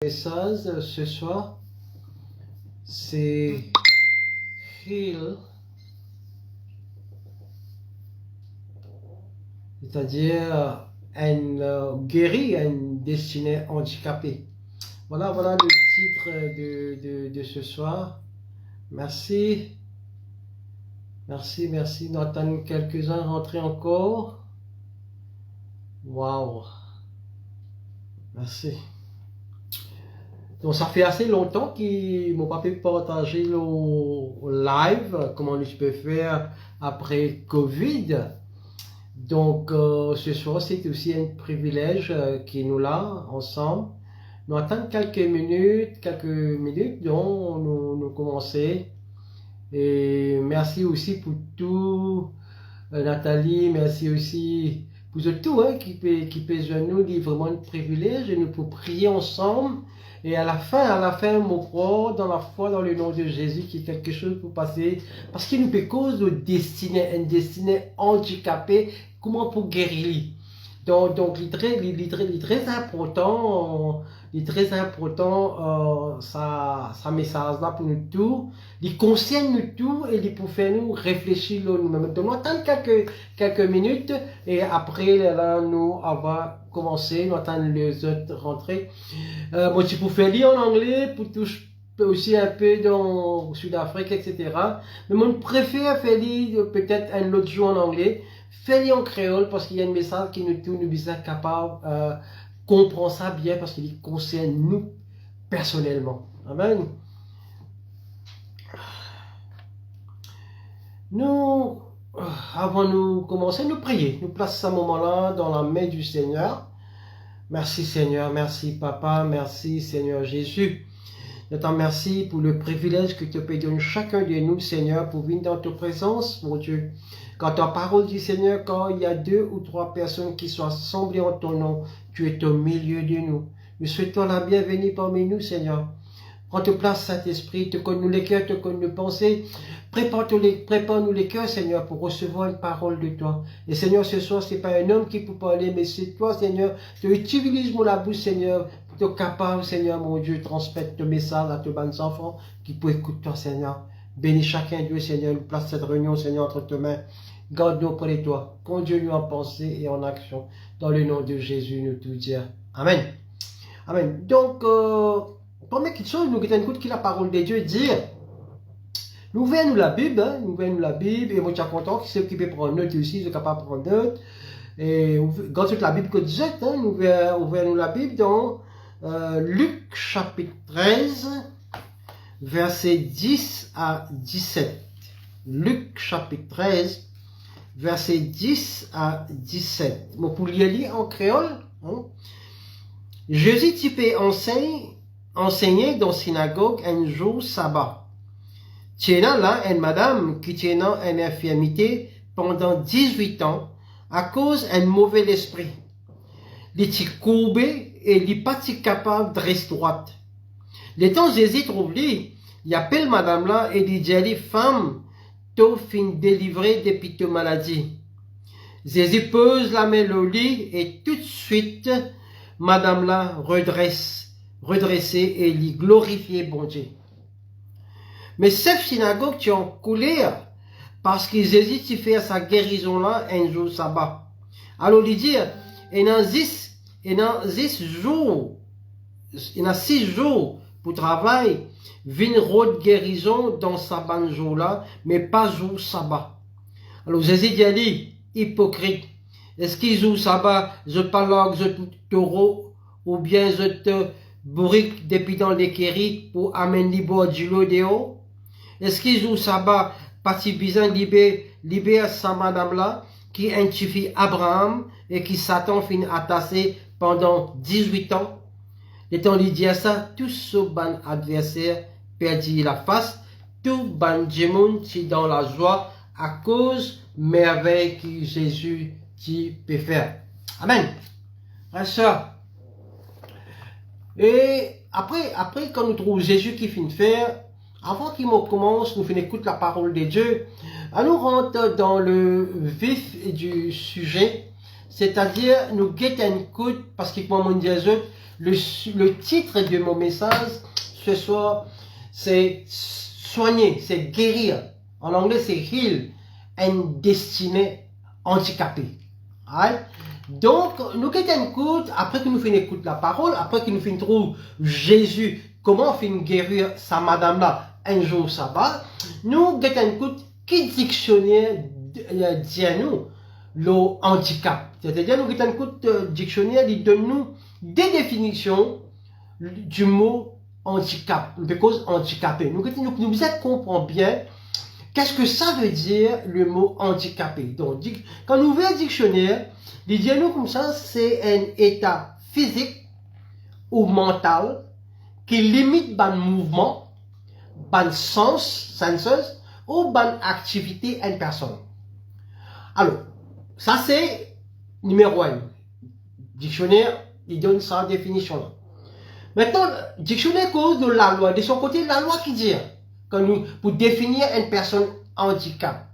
message ce soir, c'est heal, c'est-à-dire guérir une destinée handicapée. Voilà le titre de ce soir. Merci. Nous attendons quelques-uns rentrer encore. Waouh. Merci. Donc ça fait assez longtemps qu'ils m'ont pas pu partager le live, comment je peux faire après Covid. Donc ce soir c'est aussi un privilège qui nous l'a ensemble. Nous attendons quelques minutes dont nous commencer. Et merci aussi pour tout, Nathalie, merci aussi pour tout qui peut joindre nous, c'est vraiment un privilège et nous pouvons prier ensemble. Et à la fin, mon croire dans la foi, dans le nom de Jésus, qui est quelque chose pour passer, parce qu'il nous peut cause de destinée, une destinée handicapée, comment pour guérir. Donc, il est très important, ça message là pour nous tous, il concerne nous tous et il peut faire nous réfléchir nous-mêmes. Donc, nous attendons quelques minutes et après, là, nous avons commencé, nous attendons les autres rentrer. Moi, tu peux faire lire en anglais, pour toucher aussi un peu dans Sud-Afrique, etc. Mais moi, je préfère faire lire peut-être un autre jour en anglais. Fais-le en créole parce qu'il y a un message qui nous sommes capables de comprendre ça bien parce qu'il concerne nous personnellement. Amen. Nous, avant de commencer, nous prier. Nous plaçons ce moment-là dans la main du Seigneur. Merci Seigneur, merci Papa, merci Seigneur Jésus. Je te remercie pour le privilège que tu peux donner chacun de nous, Seigneur, pour venir dans ta présence, mon Dieu. Quand ta parole dit, Seigneur, quand il y a 2 ou 3 personnes qui sont assemblées en ton nom, tu es au milieu de nous. Nous souhaitons la bienvenue parmi nous, Seigneur. Prends ta place, Saint-Esprit, te connais les cœurs, te connais les pensées. Prépare-nous les cœurs, Seigneur, pour recevoir une parole de toi. Et Seigneur, ce soir, ce n'est pas un homme qui peut parler, mais c'est toi, Seigneur. Tu utilises mon la bouche, Seigneur, pour être capable, Seigneur, mon Dieu, de transmettre ton message à tes bonnes enfants qui peuvent écouter toi, Seigneur. Bénis chacun d'eux, Seigneur. Nous place cette réunion, Seigneur, entre tes mains. Garde-nous auprès de toi. Conduis-nous en pensée et en action. Dans le nom de Jésus, nous tout dire. Amen. Amen. Donc, première question, nous avons écouté la parole de Dieu dire. Nous ouvrons la Bible, et moi je suis content que ceux qui peuvent prendre note aussi, sont capables de prendre note. Et quand toute la Bible que Dieu, nous ouvrons la Bible dans Luc chapitre 13, versets 10 à 17. Luc chapitre 13, versets 10 à 17. Bon, pour lire en créole, Jésus typé enseigner dans la synagogue un jour sabbat. Tiena là une madame qui tenait une infirmité pendant 18 ans à cause d'un mauvais esprit. Il était courbé et il n'est pas capable de rester droite. Le temps Jésus trouve lui, il appelle madame là et il dit à les femmes, t'as fin délivré depuis ta maladie. Jésus pose la main au lit et tout de suite, madame là redressée et lui glorifier bon Dieu. Mais cette synagogue qui ont coulé parce qu'ils hésitent à faire sa guérison là un jour sabbat. Alors il dit, il y a 6 jours pour travail, une route guérison dans sabbat jour là, mais pas jour sabbat. Alors Jésus dit à lui, hypocrite, est-ce qu'ils jouent sabbat, je parle, je taureau, ou bien je te bourrique depuis dans les kéris pour amener boire du lot dehors? Est-ce qu'ils jouent sabbat, parti bizarre libère sa madame là, qui identifie Abraham et qui Satan finit attaché pendant 18 ans? Et on lui dit à ça, tout ce ban adversaire perdit la face, tout ban démon qui dans la joie à cause merveille que Jésus qui peut faire. Amen. Ça. Et après, quand nous trouvons Jésus qui finit de faire, avant qu'il commence, nous finissons écouter la parole de Dieu. Alors, on rentre dans le vif du sujet, c'est-à-dire nous get and good, parce que comme on dit le titre de mon message ce soir, c'est soigner, c'est guérir. En anglais, c'est heal and destiné handicapé. Right? Donc, nous get and good, après que nous finissons écouter la parole, après que nous finissons trouver Jésus, comment finir guérir sa madame là un jour sabbat, nous get and good, qui dictionnaire dit à nous le handicap. C'est-à-dire, nous get and good dictionnaire, il donne nous des définitions du mot handicap, de cause handicapé. Nous comprenons bien qu'est-ce que ça veut dire le mot handicapé. Donc, quand nous ouvrons le dictionnaire, il dit nous comme ça, c'est un état physique ou mental qui limite ban mouvement, ban senses, ou ban activité en personne. Alors, ça c'est numéro 1. Dictionnaire, il donne sa définition là. Maintenant, dictionnaire cause de la loi. De son côté, la loi qui dit, pour définir une personne handicap,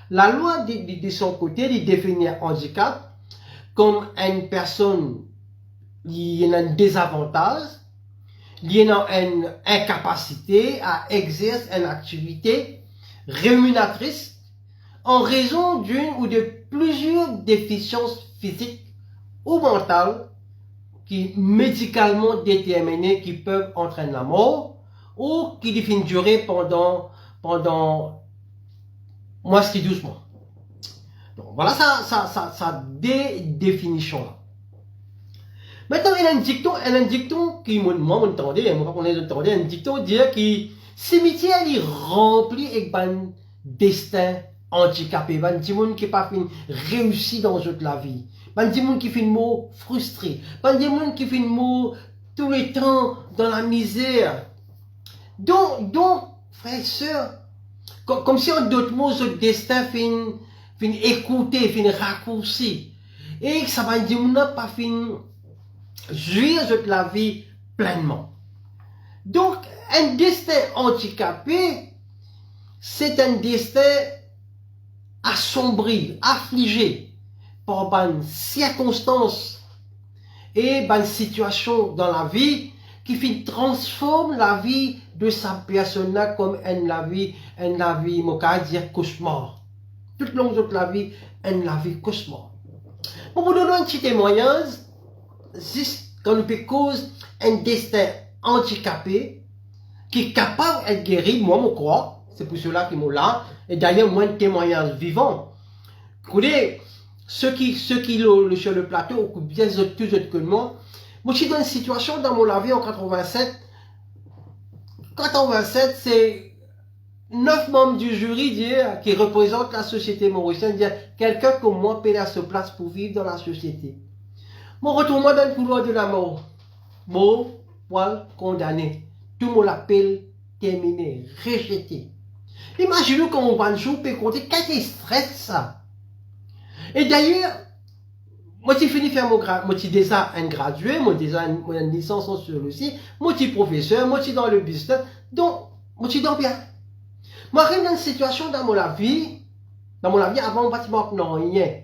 la loi de son côté, il définit handicap comme une personne qui a un désavantage, qui a une incapacité à exercer une activité rémunératrice en raison d'une ou de plusieurs déficiences physiques ou mentales qui médicalement déterminées qui peuvent entraîner la mort ou qui définissent une durée pendant moi ce qui 12 mois. Donc voilà ça définition là. Maintenant il y a un dicton qui moi m'entendais, moi pas entendait un dicton dire que cimetière est rempli avec un destin handicapé, un petit monde qui pas réussi dans toute la vie. Pas des gens qui font mot frustré. Pas des gens qui font mot tout le temps dans la misère. Donc frères et sœurs, comme si en d'autres mots, ce destin fin écouter, fin raccourci. Et ça va dire, on n'a pas fin jouir de la vie pleinement. Donc, un destin handicapé, c'est un destin assombri, affligé par une circonstance et une situation dans la vie qui transforme la vie de sa personne comme la vie, mon cas dire cauchemar. Toute long de la vie, la vie cauchemar. Pour vous donner un petit témoignage, juste quand nous peut cause un destin handicapé qui est capable d'être guéri, moi je crois, c'est pour cela qu'il m'a là, et d'ailleurs moi un témoignage vivant. Écoutez, ceux qui sur le plateau, ou bien tous autres que moi je suis dans une situation dans mon vie en 87. 87, c'est 9 membres du jury qui représentent la société mauricienne, quelqu'un comme moi paie à ce place pour vivre dans la société. Mon retournement dans le couloir de la mort, mort, poil, condamné. Tout le monde l'appelle terminé, rejeté. Imaginez comment on va un jour peut compter quel stress ça. Et d'ailleurs, moi j'ai fini faire mon grade, moi j'ai déjà un gradué, moi déjà une licence en sociologie, moi j'ai professeur, moi j'ai dans le business, donc moi j'ai dans bien. Moi j'arrive dans une situation dans mon vie avant le bâtiment non rien.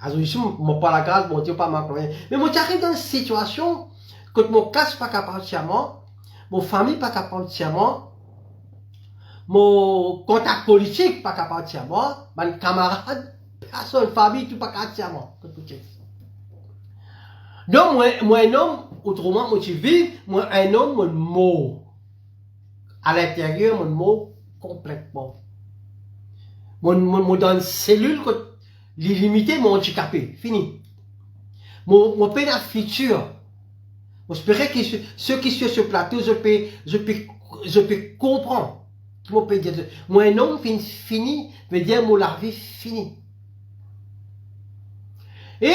Alors ici, moi pas la grâce, mon Dieu pas ma rien. Mais moi j'arrive dans une situation que mon classe pas capable de moi, mon famille pas capable de moi, mon contact politique pas capable de moi, mon camarade personne, famille, tout pas qu'à moi. Donc, moi, un homme, autrement, moi, tu vis, moi, un homme, mon mot. À l'intérieur, mon mot, complètement. Moi, dans une cellule, l'illimité, mon handicapé, fini. Mon pays la future. J'espère que ceux qui sont sur ce plateau, je peux comprendre. Mon pays, moi, un homme, fini, veut dire, mon la vie, fini. Et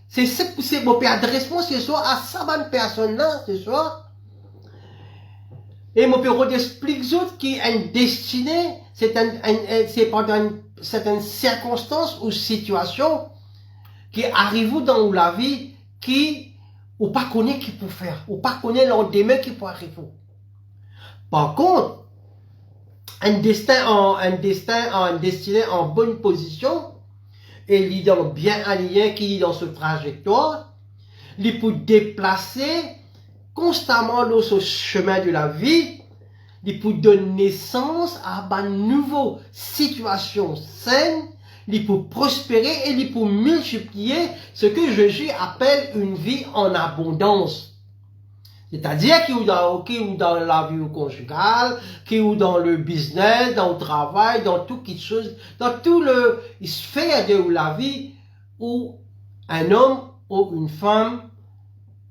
c'est mon père adresse-moi ce soir à sa bonne personne-là, ce soir. Et mon père explique qui est une destinée, c'est pendant certaines circonstances ou situations qui arrivent dans la vie qui, ou pas connaît qui peut faire, ou pas connaît l'endemain qui peut arriver. Par contre, un destin en destinée en bonne position, et il est bien aligné, qui est dans ce trajectoire, il peut déplacer constamment dans ce chemin de la vie, il peut donner naissance à une nouvelle situation saine, il peut prospérer et il peut multiplier ce que Jésus appelle une vie en abondance. C'est-à-dire qui ou dans la vie conjugale, qui ou dans le business, dans le travail, dans toute quelque chose, dans tout le sphère de la vie où un homme ou une femme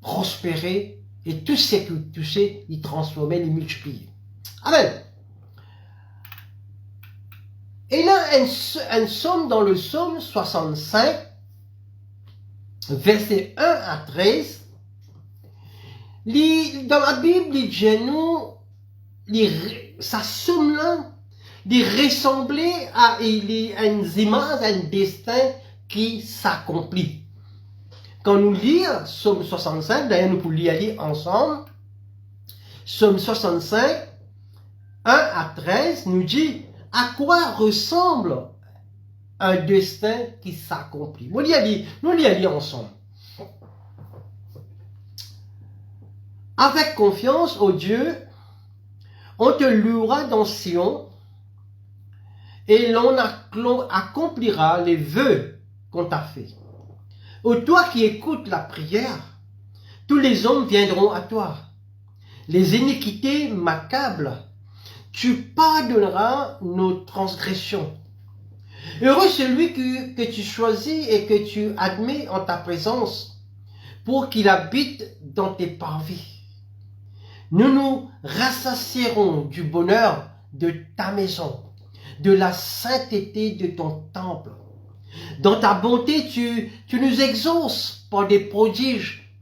prospérait et tout ce qu'il touchait, il transformait, il multipliait. Amen. Et là, un psaume dans le psaume 65, verset 1 à 13, dans la Bible, il dit nous, ça somme là, il ressemblait à une image, un destin qui s'accomplit. Quand nous lisons Psaume 65, d'ailleurs nous pouvons lire ensemble, Psaume 65, 1 à 13, nous dit à quoi ressemble un destin qui s'accomplit. Nous lisons ensemble. Avec confiance au Dieu, on te louera dans Sion et l'on accomplira les vœux qu'on t'a fait. Ô toi qui écoutes la prière, tous les hommes viendront à toi. Les iniquités m'accablent. Tu pardonneras nos transgressions. Heureux celui que tu choisis et que tu admets en ta présence pour qu'il habite dans tes parvis. Nous nous rassasierons du bonheur de ta maison, de la sainteté de ton temple. Dans ta bonté, tu nous exauces par des prodiges.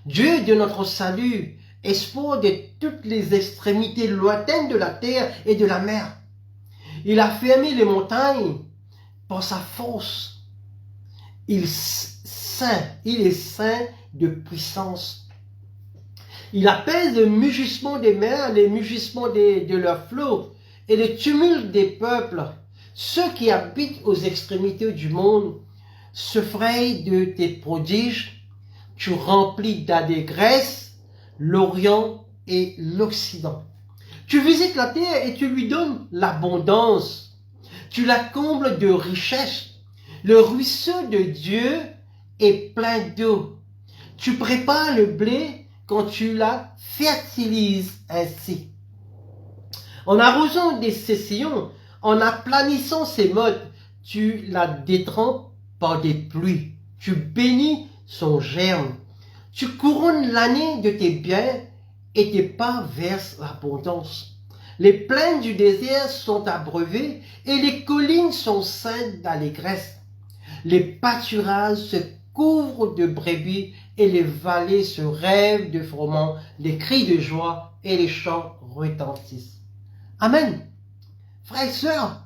Dieu de notre salut, espoir de toutes les extrémités lointaines de la terre et de la mer. Il a fermé les montagnes par sa force. Il est saint de puissance. Il apaise le mugissement des mers, les mugissements de leurs flots et le tumulte des peuples. Ceux qui habitent aux extrémités du monde se frayent de tes prodiges. Tu remplis d'allégresse l'Orient et l'Occident. Tu visites la terre et tu lui donnes l'abondance. Tu la combles de richesses. Le ruisseau de Dieu est plein d'eau. Tu prépares le blé quand tu la fertilises ainsi. En arrosant des sessions, en aplanissant ses mottes, tu la détrempes par des pluies. Tu bénis son germe. Tu couronnes l'année de tes biens et tes pas versent l'abondance. Les plaines du désert sont abreuvées et les collines sont ceintes d'allégresse. Les pâturages se couvrent de brebis et les vallées se rêvent de froment. Les cris de joie et les chants retentissent. Amen. Frères et sœurs,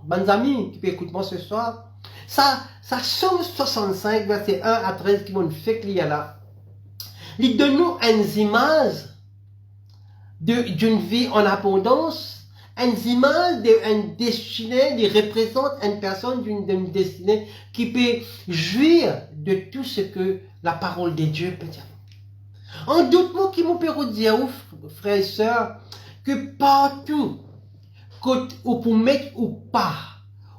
bonnes amis qui peuvent écouter moi ce soir, ça Somme 65, verset 1 à 13 qui m'ont fait qu'il y a là. Il donne nous une image d'une vie en abondance, une image d'une destinée, il représente une personne d'une destinée qui peut jouir de tout ce que la parole de Dieu peut dire. En d'autres mots, qui m'ont peut dire, frères et sœurs, que partout, où pour mettre ou pas,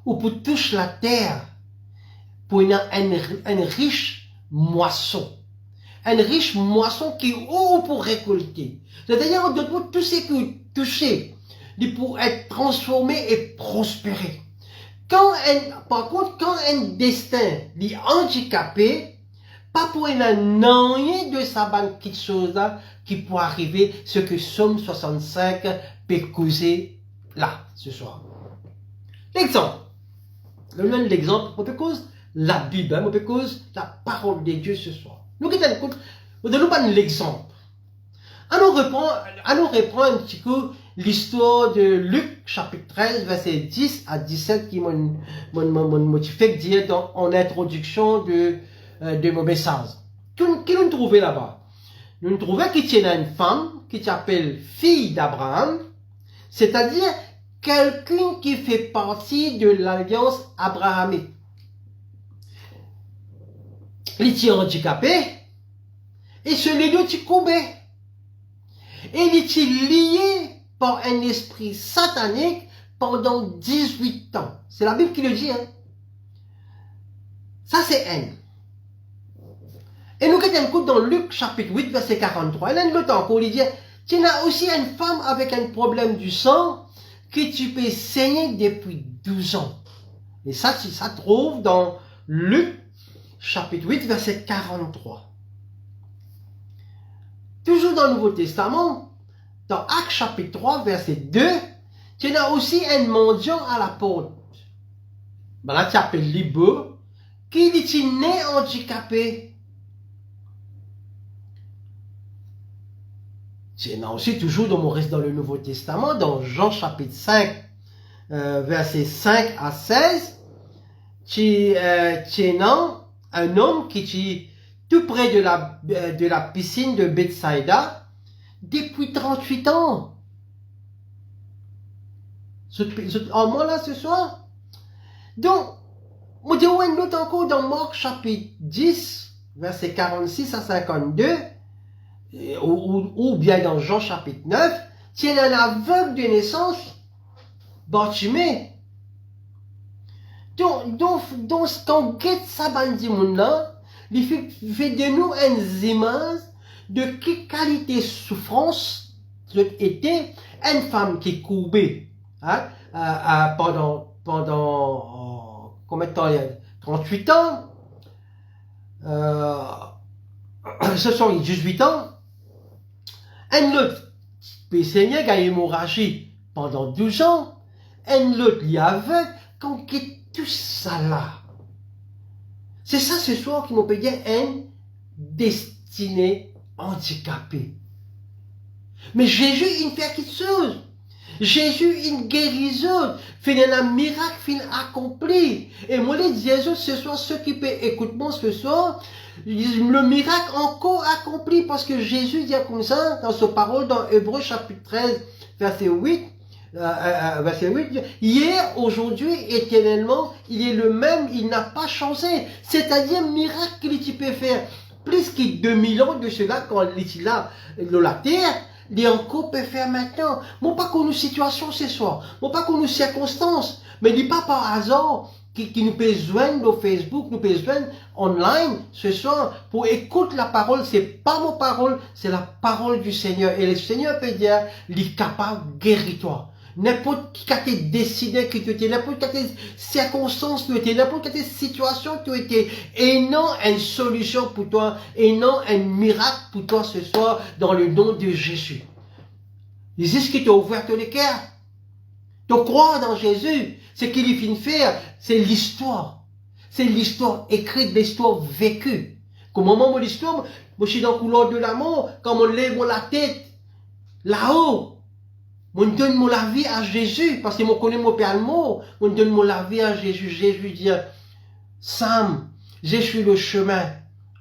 ou pour toucher la terre, pour une riche moisson. Une riche moisson qui est pour récolter. C'est-à-dire, en d'autres mots, tout ce qui est touché, il pour être transformé et prospérer. Par contre, quand un destin est handicapé, pas pour un an de sa banque quelque chose là, qui peut arriver, ce que Somme 65 peut causer là, ce soir. L'exemple. Le même l'exemple, on peut cause la Bible, on peut cause la parole de Dieu ce soir. Nous donnons pas l'exemple. Allons reprendre un petit coup l'histoire de Luc, chapitre 13, verset 10 à 17, qui m'a motivé de dire en introduction de mon message. Qui nous trouvait là-bas? Nous trouvons qu'il y a une femme qui s'appelle fille d'Abraham, c'est-à-dire quelqu'un qui fait partie de l'alliance abrahamique. il est handicapé, et celui-là est courbé. Et il est lié par un esprit satanique pendant 18 ans. C'est la Bible qui le dit, hein. Ça, c'est haine. Et nous, quand on écoute dans Luc chapitre 8, verset 43, il y a une autre encore, il dit, tu as aussi une femme avec un problème du sang que tu peux saigner depuis 12 ans. Et ça, ça trouve dans Luc chapitre 8, verset 43. Toujours dans le Nouveau Testament, dans Actes chapitre 3, verset 2, tu as aussi un mendiant à la porte. Ben là, tu appelles Libre, qui est né handicapé. Tu as aussi toujours dans mon reste dans le Nouveau Testament, dans Jean chapitre 5, verset 5 à 16, tu as un homme qui est tout près de la piscine de Bethsaïda depuis 38 ans. En moi là ce soir. Donc, on dit une note encore dans Marc chapitre 10, verset 46 à 52, ou bien dans Jean chapitre 9, tu as un aveugle de naissance, Bartimée. Donc, quand guette ça bandi moun là, il fait de nous une image de quelle qualité souffrance était une femme qui est courbée, hein, pendant combien de temps il y a 38 ans, ce sont 18 ans, un autre peut saigner, qui a hémorragie pendant 12 ans, un autre il y avait, quand tout ça là. C'est ça ce soir qui m'ont payé un destiné handicapé. Mais Jésus, il fait quelque chose. Jésus, il guérit, fait un miracle, il accompli. Et moi, les Jésus, ce soir, ceux qui peuvent écouter moi ce soir, le miracle encore accompli, parce que Jésus dit comme ça, dans sa parole, dans Hébreux chapitre 13, verset 8, hier, aujourd'hui, éternellement, il est le même, il n'a pas changé. C'est-à-dire, miracle qu'il peut faire plus que 2000 ans de cela, quand il est là, dans la terre, il encore peut faire maintenant. Moi, pas qu'on nous situation ce soir. Moi, pas qu'on nous circonstances. Mais il n'est pas par hasard qui nous peut joindre au Facebook, nous peut joindre online ce soir pour écouter la parole. C'est pas mon parole, c'est la parole du Seigneur. Et le Seigneur peut dire, il est capable de guérir toi. N'importe qui a été décidé que tu étais, n'importe quelle circonstance tu étais, n'importe quelle situation tu étais, et non une solution pour toi, et non un miracle pour toi ce soir, dans le nom de Jésus. C'est ce qui t'a ouvert les cœurs. Tu crois dans Jésus, ce qu'il vient faire, c'est l'histoire. C'est l'histoire écrite, l'histoire vécue. Comme au moment où l'histoire, moi je suis dans le couloir de l'amour, quand on lève la tête, là-haut, on donne mon la vie à Jésus, parce que je connais mon père le mot, on donne mon la vie à Jésus. Jésus dit, Sam, je suis le chemin,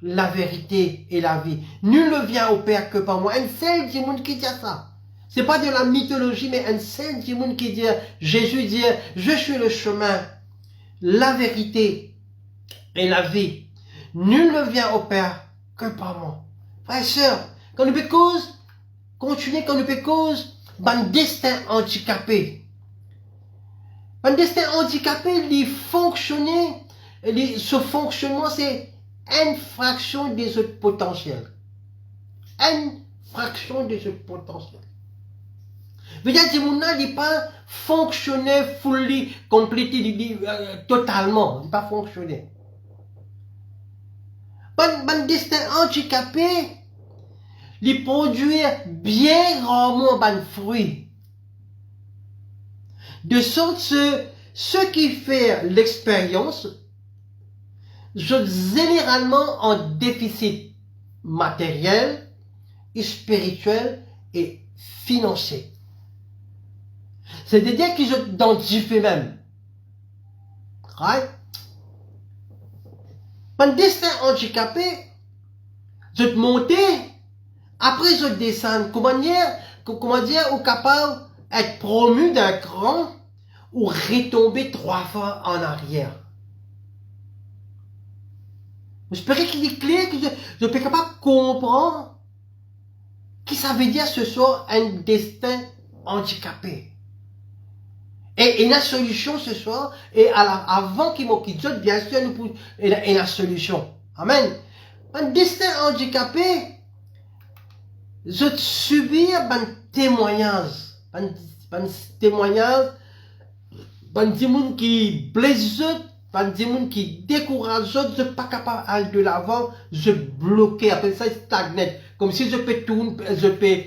la vérité et la vie. Nul ne vient au Père que par moi. Un seul du monde qui dit ça. C'est pas de la mythologie, mais un seul du monde qui dit, Jésus dit, je suis le chemin, la vérité et la vie. Nul ne vient au Père que par moi. Frères et sœurs, quand nous peut cause, continuez quand nous peut cause, un destin handicapé. Un destin handicapé, il fonctionner, ce fonctionnement, c'est une fraction des autres potentiels. Une fraction des autres potentiels. Vous dire que mon n'est pas fonctionné fully, complété, totalement. Il n'est pas fonctionné. Un destin handicapé, il produit bien rarement de fruits. De sorte que ceux qui font l'expérience, sont généralement en déficit matériel, spirituel et financier. C'est-à-dire qu'ils sont dans le diffé même. Right? Un destin handicapé, je te monter, après je descends. Comment dire, ou capable d'être promu d'un cran ou retomber 3 fois en arrière. J'espère qu'il est clair, que je peux capable de comprendre ce que ça veut dire ce soir un destin handicapé. Et la solution ce soir, et avant qu'il m'en quitte, bien sûr, et la solution. Amen. Un destin handicapé, je subir un témoignage, un témoignage, un monde qui blesse, un monde qui décourage, je ne pas capable d'aller de l'avant, je bloqué, après ça stagné, comme si je peux tourner, je peux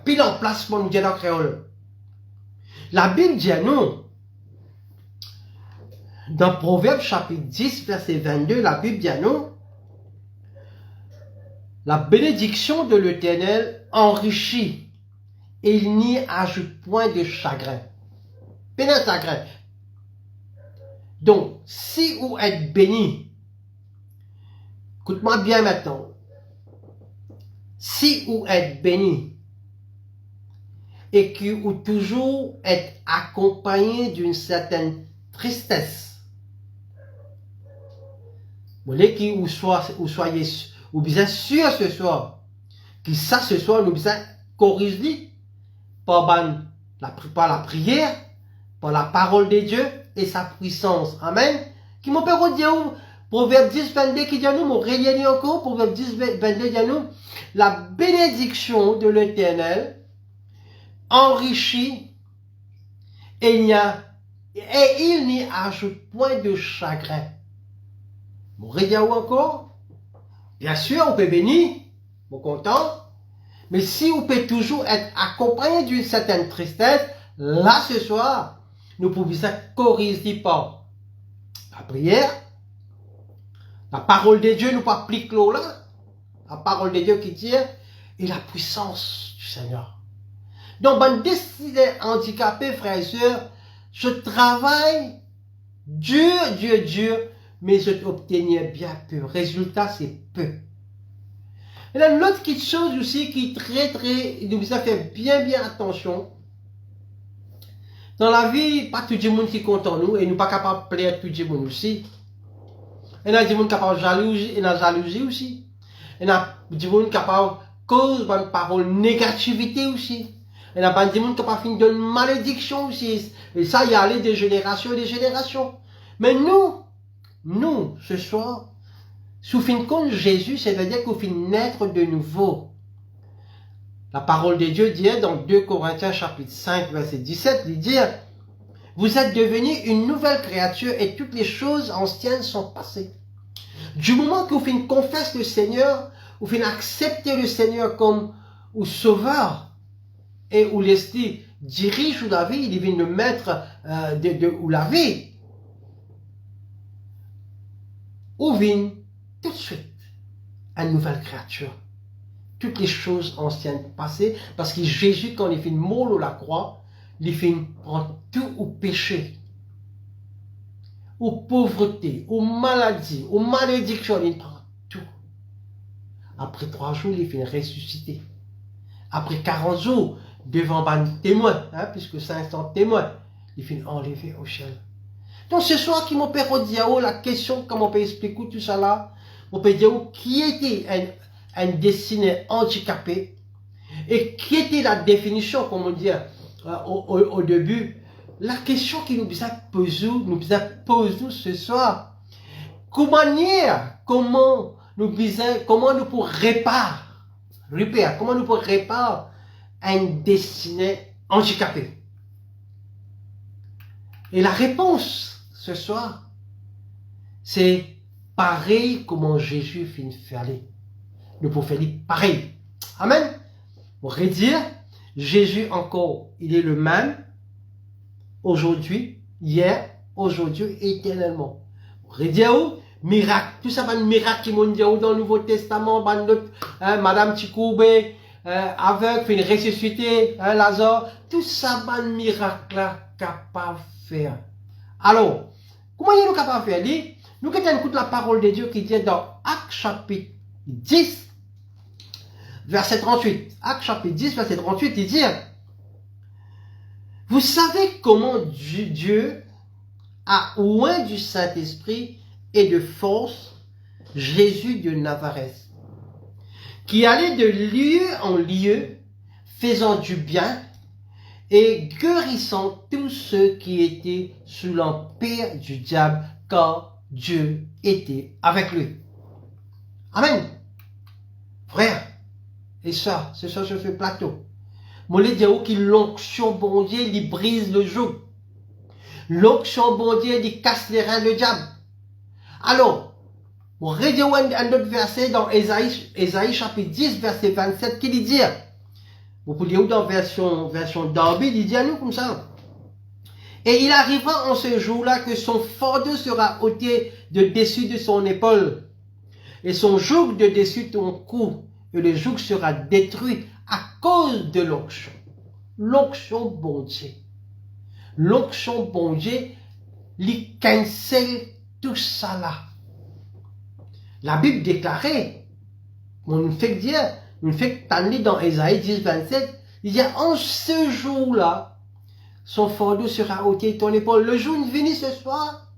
pile en place mon Dieu en créole. La Bible dit à nous, dans Proverbe chapitre 10, verset 22, la Bible dit à nous, la bénédiction de l'Éternel enrichit et il n'y ajoute point de chagrin. Pénin chagrin. Donc, si vous êtes béni, écoute-moi bien maintenant, si vous êtes béni et que vous toujours êtes accompagné d'une certaine tristesse, vous voulez que vous soyez ou bien sûr ce soir, que ça ce soir nous bien corriger par la prière, par la parole de Dieu et sa puissance. Amen. Qui mon père dit Proverbe 10, 22 qui dit à nous, mon réel encore, Proverbe 10, 22 dit à nous, la bénédiction de l'Éternel enrichit et il n'y ajoute point de chagrin. Mon réel encore, bien sûr, on peut bénir, on est content, mais si on peut toujours être accompagné d'une certaine tristesse, là ce soir, nous pouvons ça corriger par la prière, la parole de Dieu nous pas applique là, la parole de Dieu qui dit, et la puissance du Seigneur. Donc, ben, décidé handicapé, frères et sœurs, je travaille dur, mais je obtenais bien peu. Résultat, c'est peu. Et là, l'autre chose aussi qui est nous a fait bien attention. Dans la vie, pas tout le monde qui compte en nous, et nous pas capable de plaire tout le monde aussi. Il y a des gens capables de jalousie, et la jalousie aussi. Il y a des gens capables de cause de parole négativité aussi. Il y a des gens capables de malédiction aussi. Et ça, il y a allé de génération et de génération. Mais nous, ce soir, sous fin compte Jésus, ça veut dire qu'on finit naître de nouveau. La parole de Dieu dit dans 2 Corinthiens chapitre 5 verset 17, il dit, vous êtes devenus une nouvelle créature et toutes les choses anciennes sont passées. Du moment que vous finissez confesse le Seigneur, vous finissez accepter le Seigneur comme ou sauveur et où l'Esprit dirige la vie, il devient le maître ou la vie. Ou vient tout de suite une nouvelle créature. Toutes les choses anciennes passées, parce que Jésus, quand il fait mort à la croix, il fait prendre tout au péché, aux pauvretés, aux maladies, aux malédictions, il prend tout. Après 3 jours, il fait ressusciter. Après 40 jours, devant un témoin, puisque 500 témoins, il fait enlever au ciel. Donc ce soir, qui mon père dit, la question, comment on peut expliquer tout ça là, on peut dire qui était un destiné handicapé et qui était la définition, comme on dit au début, la question qui nous a posée ce soir, comment nous pourrons réparer un destiné handicapé. Et la réponse ce soir, c'est pareil comment Jésus finit faire les. Nous pouvons faire pareil. Amen. On va dire, Jésus encore, il est le même aujourd'hui, hier, aujourd'hui, éternellement. On va dire, miracle, tout ça, un miracle qui m'ont dit dans le Nouveau Testament, Madame Tikoube, aveugle, fait une ressuscité, Lazare, tout ça, un miracle là, capable de faire. Alors, comment il est capable de faire? Nous écoutons la parole de Dieu qui dit dans Actes chapitre 10, verset 38. Actes chapitre 10, verset 38, il dit, vous savez comment Dieu a oint du Saint-Esprit et de force Jésus de Nazareth, qui allait de lieu en lieu, faisant du bien et guérissant tous ceux qui étaient sous l'empire du diable, car Dieu était avec lui. Amen. Frère et sœurs, c'est ça sur ce plateau. Moi, les dire que l'onction bon Dieu, il brise le joug. L'onction bon Dieu, il casse les reins de diable. Alors, on regarde un autre verset dans Ésaïe chapitre 10, verset 27, qui dit, vous pouvez lire dans version Darby, il dit à nous comme ça. Et il arrivera en ce jour-là que son fardeau sera ôté de dessus de son épaule, et son joug de dessus de ton cou, et le joug sera détruit à cause de l'onction. L'onction bon Dieu. L'onction bon Dieu, il cancelle tout ça là. La Bible déclarait, on nous fait dire, nous fait tanner dans Ésaïe 10, 27, il dit, en ce jour-là, son fardeau sera ôté de ton épaule. Le jour venu ce soir,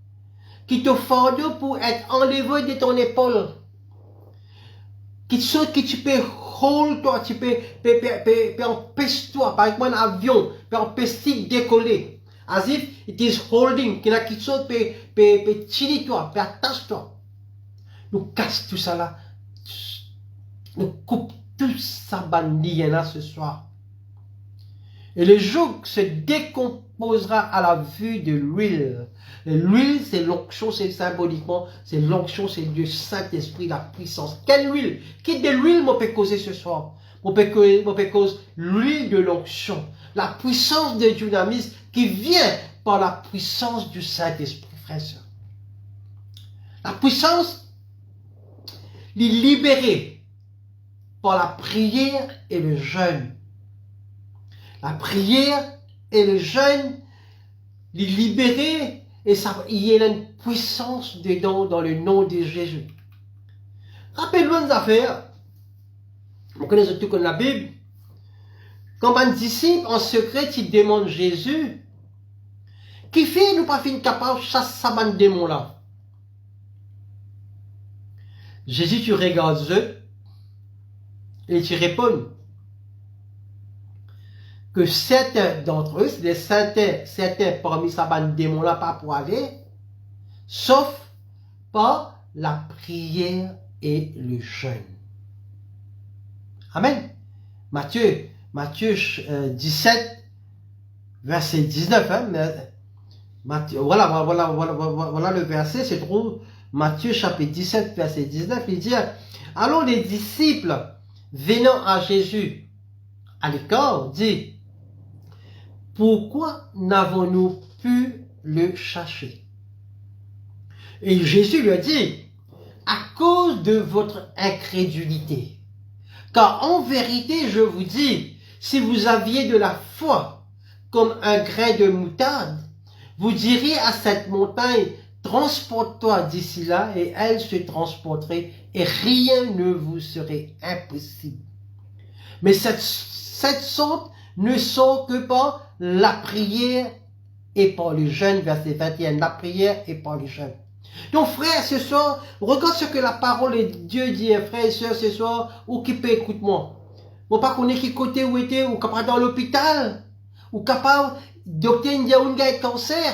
qui te fardeau pour être enlevé de ton épaule. Qui tu peux hold toi, tu peux empêcher toi, par exemple un avion, peut empêcher de décoller. As if it is holding, qu'il y a quelque chose peut tirer toi, peut attacher toi. Nous casse tout ça là. Nous coupe tout ça bandit là ce soir. Et le joug se décomposera à la vue de l'huile. L'huile, c'est l'onction, c'est symboliquement, c'est l'onction, c'est le Saint-Esprit, la puissance. Quelle huile? Qui de l'huile m'en peut causer ce soir? M'en peut causer l'huile de l'onction. La puissance de dynamisme qui vient par la puissance du Saint-Esprit, frères et sœurs. La puissance, les libérer par la prière et le jeûne. La prière et le jeûne, les libérer, et ça, il y a une puissance dedans dans le nom de Jésus. Rappelez-vous une affaire. On connaît surtout comme la Bible. Quand un disciple en secret, il demande Jésus, qui fait nous pas fin capable de chasser ça démon là. Jésus, tu regardes eux et tu réponds que certains d'entre eux, c'est certains parmi ces démons-là, pas pour aller, sauf par la prière et le jeûne. Amen. Matthieu 17, verset 19. Hein, Matthieu, voilà le verset, se trouve Matthieu chapitre 17, verset 19. Il dit, alors les disciples venant à Jésus à l'écart, dit, pourquoi n'avons-nous pu le chasser? Et Jésus lui a dit, à cause de votre incrédulité. Car en vérité, je vous dis, si vous aviez de la foi comme un grain de moutarde, vous diriez à cette montagne, transporte-toi d'ici là, et elle se transporterait, et rien ne vous serait impossible. Mais cette sorte ne sont que par la prière et par le jeûne, verset 21, la prière et par le jeûne. Donc frère, ce soir, regarde ce que la parole de Dieu dit, frère et soeur, ce soir, ou qui peut écoute-moi. Moi pas connaître qui côté où était, ou capable dans l'hôpital, ou capable docteur India un gars cancer.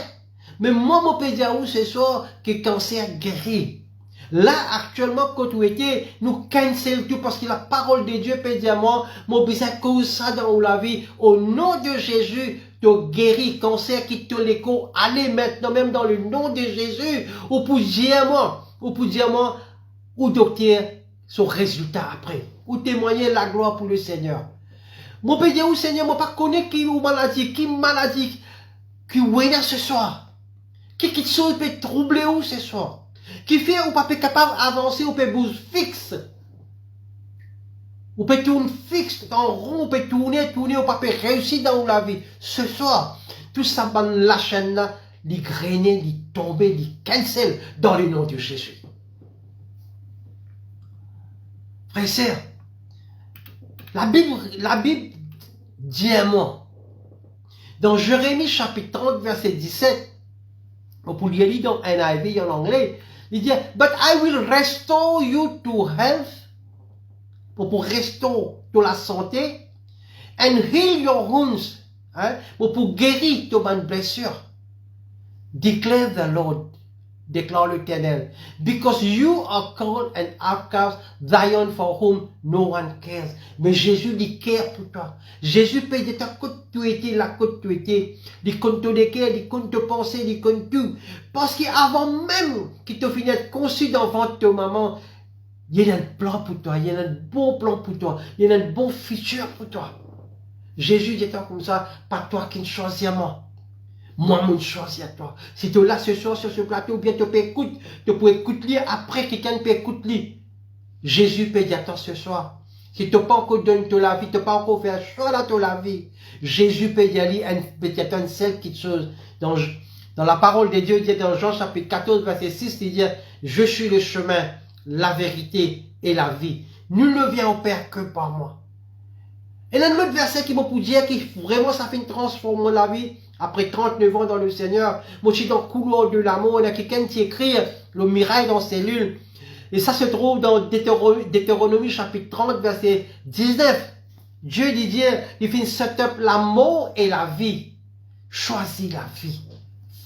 Mais moi, mon peux dire où ce soir que cancer guérit. Là, actuellement, quand vous étiez, nous cancel tout parce que la parole de Dieu peut dire moi, mon besoin cause ça dans la vie. Au nom de Jésus, tu guéris cancer qui te l'écho. Allez maintenant, même dans le nom de Jésus, ou pour dire moi, ou docteur, son résultat après. Ou témoigner la gloire pour le Seigneur. Mon peut dire où Seigneur, moi pas connaître qui maladie, qui est ce soir. Qui chose peut troubler où ce soir. Qui fait ou pas capable d'avancer, ou peut bouger fixe. Ou peut tourner fixe, en rond, ou peut tourner, ou pas réussir dans la vie. Ce soir, tout ça, la chaîne là, les grainer, les tomber, les cancel dans le nom de Jésus. Frères et sœurs, la Bible dit à moi, dans Jérémie chapitre 30, verset 17, on peut lire dans NIV en anglais, Il dit, but I will restore you to health, pour restaurer la santé, and heal your wounds, hein, pour guérir tes blessures. Declare the Lord, déclare l'Éternel, because you are called an outcast, Zion for whom no one cares. Mais Jésus dit care pour toi. Jésus peut dire ta côte tu étais, la côte tu étais, il compte te décaire, il compte te penser, il compte tout. Parce qu'avant même qu'il te finisse conçu dans le ventre de ta maman, il y a un plan pour toi, il y a un bon plan pour toi, il y a un bon futur pour toi. Jésus dit comme ça, pas toi qui ne choisis moi. Moi, je choisis à toi. Si tu es là ce soir sur ce plateau, ou bien tu peux écouter, tu peux écouter après quelqu'un peut écouter. Jésus peut dire à toi ce soir. Si tu n'as pas encore donné ta vie, tu n'as pas encore fait un choix dans ta vie, Jésus peut dire une seule petite chose. Dans la parole de Dieu, il dit dans Jean chapitre 14, verset 6, il dit, je suis le chemin, la vérité et la vie. Nul ne vient au Père que par moi. Et là, l'autre verset qui m'a pour dire que vraiment ça fait une transformation de la vie. Après 39 ans dans le Seigneur, moi je suis dans le couloir de l'amour, il y a quelqu'un qui écrit le miracle dans cellule. Et ça se trouve dans Deutéronomie chapitre 30, verset 19. Dieu dit, il fait une setup l'amour et la vie. Choisis la vie.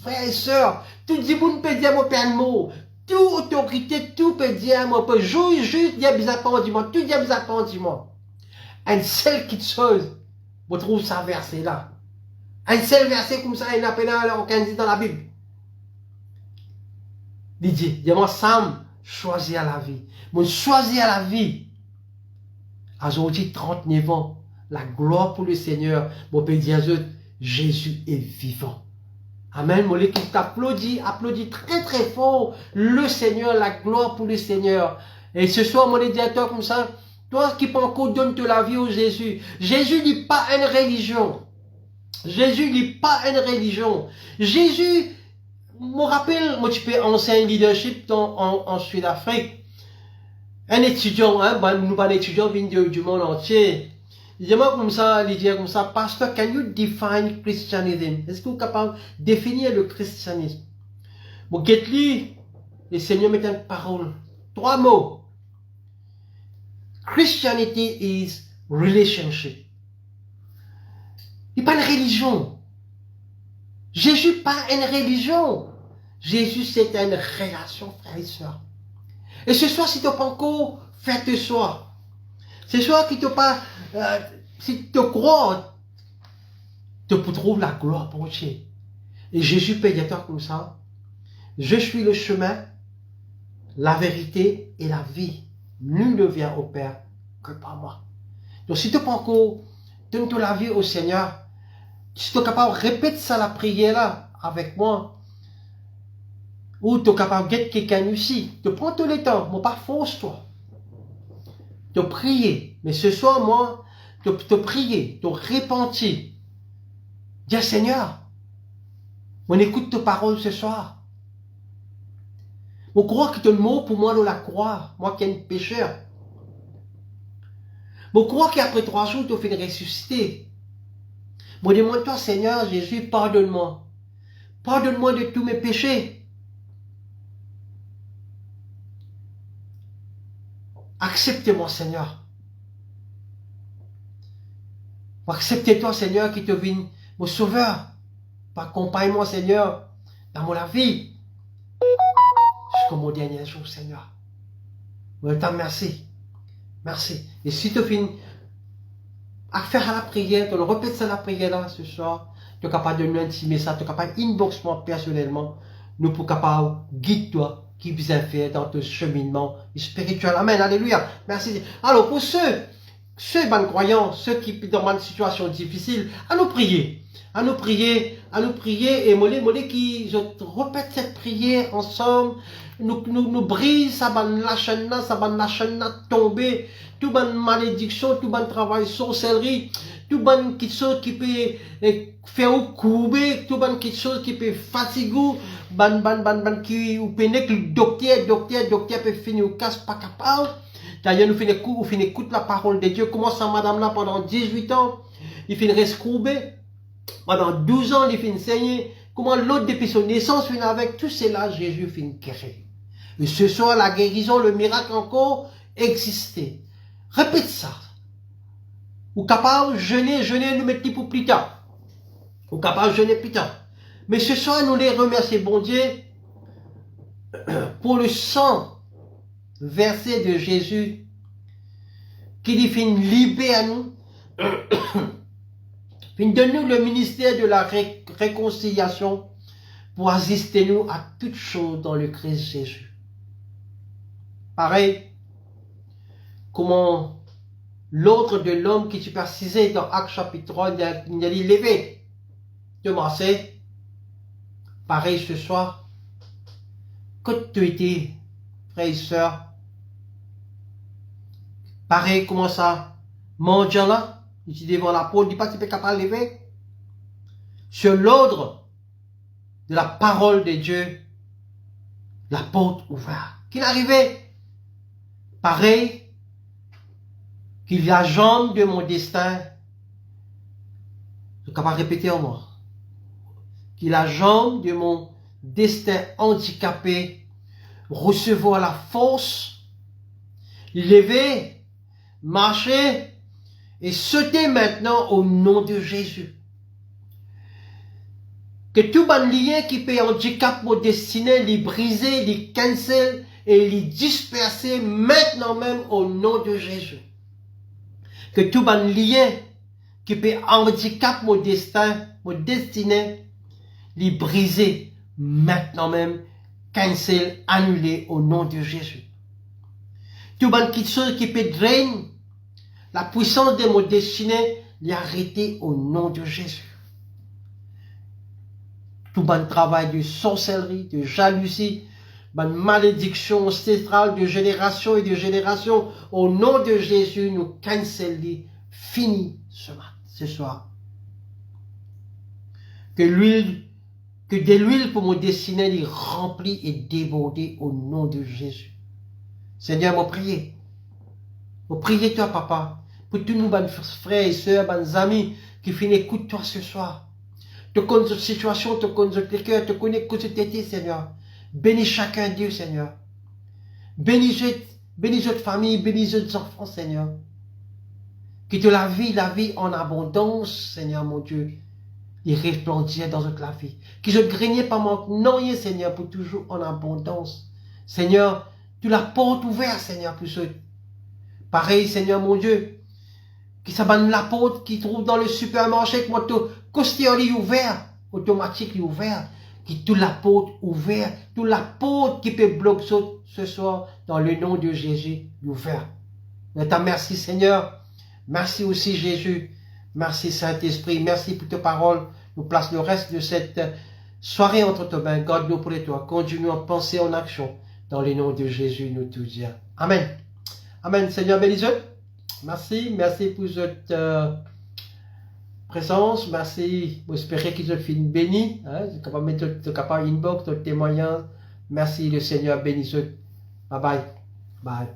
Frères et sœurs, tout le monde peut dire mon père de mots. Toute autorité, tout peut dire, moi peut jouer juste, dire bizarre moi, tout dire bizarre moi. Une seule petite chose, vous trouvez ça verset là. Un seul verset comme ça, il n'a pas aucun dit dans la Bible. Il dit, il y a moi Sam, choisir la vie. Mon choisir la vie. Aujourd'hui, 39 ans, la gloire pour le Seigneur. Mon Père dit à eux, Jésus est vivant. Amen. Mon équipe t'applaudit, applaudit très très fort le Seigneur, la gloire pour le Seigneur. Et ce soir, mon éditeur comme ça, toi qui peux encore donner la vie au Jésus. Jésus n'est pas une religion. Jésus n'est pas une religion. Jésus, me rappelle, moi, tu peux enseigner leadership en Sud-Afrique. Un étudiant, hein, nous pas d'étudiants viennent du monde entier. Il dit comme ça, Pastor, can you define Christianism? Est-ce que vous êtes capable de définir le christianisme? Bon, get-li, le Seigneur met une parole. 3 mots. Christianity is relationship. Il n'est pas une religion. Jésus n'est pas une religion. Jésus, c'est une relation, frère et soeur. Et ce soir, si tu n'as pas encore fait ce soir, ce soir, si tu n'as pas, si tu crois, tu peux trouver la gloire pour Dieu. Et Jésus peut dire comme ça, je suis le chemin, la vérité et la vie. Nul ne vient au Père que par moi. Donc, si tu n'as pas encore donné la vie au Seigneur, si tu es capable de répéter ça, la prière là, avec moi, ou tu es capable de quelqu'un ici, tu prends tout le temps, moi pas force toi. De prier. Mais ce soir, moi, de prier, de repentir. Dis Seigneur, on écoute tes paroles ce soir. On croit que tu es mort pour moi dans la croix, moi qui est un pécheur. On croit qu'après 3 jours, tu finis ressusciter. Moi, demande-toi, Seigneur Jésus, pardonne-moi. Pardonne-moi de tous mes péchés. Accepte-moi, Seigneur. Accepte-toi, Seigneur, qui te vienne, mon sauveur. Accompagne-moi, Seigneur, dans mon vie. Jusqu'au mon dernier jour, Seigneur. Je te remercie. Merci. Et si tu finis à faire à la prière, tu le répètes ça la prière là ce soir, tu es capable de nous intimer ça, tu es capable d'inbox moi personnellement, nous pour capable guide toi qui vous a fait dans ton cheminement spirituel. Amen, alléluia. Merci. Alors pour ceux bonnes croyants, ceux qui sont dans une situation difficile, à nous prier, et mollet qui je répète cette prière ensemble, nous brise ça ban la chaîne tomber, tout ban malédiction, tout ban travail sorcellerie, tout ban quelque chose qui peut faire couper, tout ban quelque chose qui peut fatiguer, ban qui ou peine que le docteur peut finir au casse pas capable. D'ailleurs nous finit écoute la parole de Dieu. Comment ça madame là pendant 18 ans, il finit reste courbé. Pendant 12 ans, il finit saigner. Comment l'autre depuis son naissance finit avec tout cela, Jésus finit guérir. Et ce soir, la guérison, le miracle encore existait. Répète ça. Ou capable de jeûner, nous mettre pour plus tard. Ou capable de jeûner plus tard. Mais ce soir, nous les remercions, bon Dieu, pour le sang versé de Jésus, qui dit, fin libérer à nous, fin donne-nous le ministère de la réconciliation, pour assister nous à toutes choses dans le Christ Jésus. Pareil, comment l'autre de l'homme qui supercisait dans Actes chapitre 3, il a dit, levé, de Marseille. Pareil ce soir, que tu étais, frères et sœurs, pareil, comment ça, mon Dieu là, il dit devant la porte, il dit pas que tu es capable de lever. Sur l'ordre de la parole de Dieu, la porte ouverte. Qu'il arrivait, pareil, qu'il la jambe de mon destin, je suis capable de répéter en moi, qu'il la jambe de mon destin handicapé, recevoir la force, lever, marcher et sauter maintenant au nom de Jésus. Que tout bon lien qui peut handicap mon destiné, les briser, les cancel et les disperser maintenant même au nom de Jésus. Que tout bon lien qui peut handicap mon destin, mon destiné, les briser maintenant même, cancel, annuler au nom de Jésus. Tout bon chose qui peut drainer la puissance de mon destiné, les arrêter au nom de Jésus. Tout bon travail de sorcellerie, de jalousie, bonne malédiction ancestrale de génération et de génération, au nom de Jésus, nous cancellons, fini ce soir. Que de l'huile pour mon destiné est remplie et débordée au nom de Jésus. Seigneur, moi prier. Moi prier toi, papa, pour tous nos frères et sœurs, nos amis qui finissent écouter toi ce soir. Tu connais notre situation, tu connais notre cœur, tu connais que tu t'étais, Seigneur. Bénis chacun Dieu, Seigneur. Bénis notre famille, bénis notre enfants, Seigneur. Que de la vie en abondance, Seigneur, mon Dieu, et resplendir dans notre vie. Que je ne graigne pas manque, non, Seigneur, pour toujours en abondance. Seigneur, tu la porte ouverte, Seigneur, pour ceux. Pareil, Seigneur, mon Dieu, qui s'abonne la porte, qui trouve dans le supermarché, que moi, costier ouvert, automatique ouvert, qui toute la porte ouverte, toute la porte qui peut bloquer ce soir, dans le nom de Jésus, ouvert. Merci Seigneur, merci aussi Jésus, merci Saint-Esprit, merci pour tes paroles, nous place le reste de cette soirée entre tes mains, garde-nous pour toi, conduis-nous en pensée, en action, dans le nom de Jésus, nous tout dire. Amen. Amen, Seigneur, bénis-vous. Merci pour cette présence, merci, j'espère qu'ils ont fait une bénie, hein, je capable de mettre capable inbox, ton témoignage, merci le Seigneur, bénis-vous, bye bye, bye.